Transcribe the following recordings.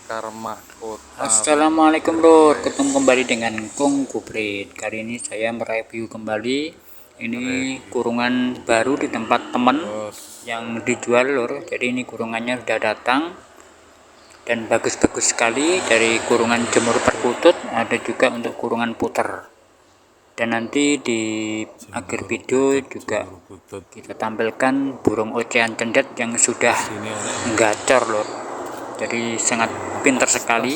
mahkota. Assalamualaikum lur, ketemu kembali dengan Kung Kubrit. Kali ini saya mereview kembali ini kurungan baru di tempat temen yang dijual lur. Jadi ini kurungannya sudah datang dan bagus-bagus sekali, dari kurungan jemur perkutut, ada juga untuk kurungan puter. Dan nanti di akhir video juga kita tampilkan burung ocehan cendet yang sudah gacor lur. Jadi sangat pintar sekali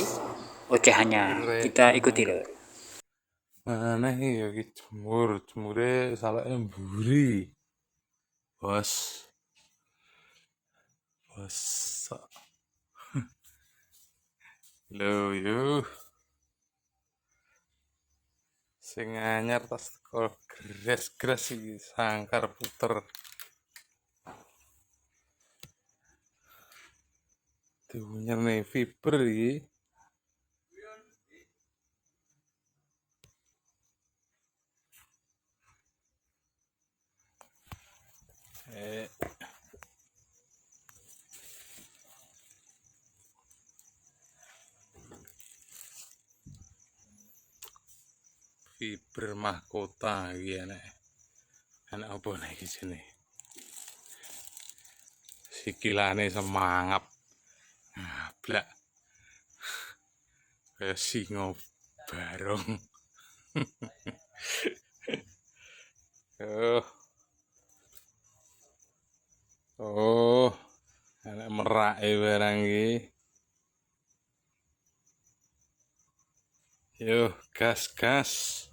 ocehannya, kita ikuti lho. Mana ya jemure salahnya mburi. Bos. Lho yo. Sing anyar tas kok gres-gres iki sangkar puter. Diunyerne fiber iki. Fiber mahkota iki enek. Enek apa nek iki jenenge? Sikilane semangap. Blak. Kayak singo barong. Oh, enek merake barang iki. Yo, gas.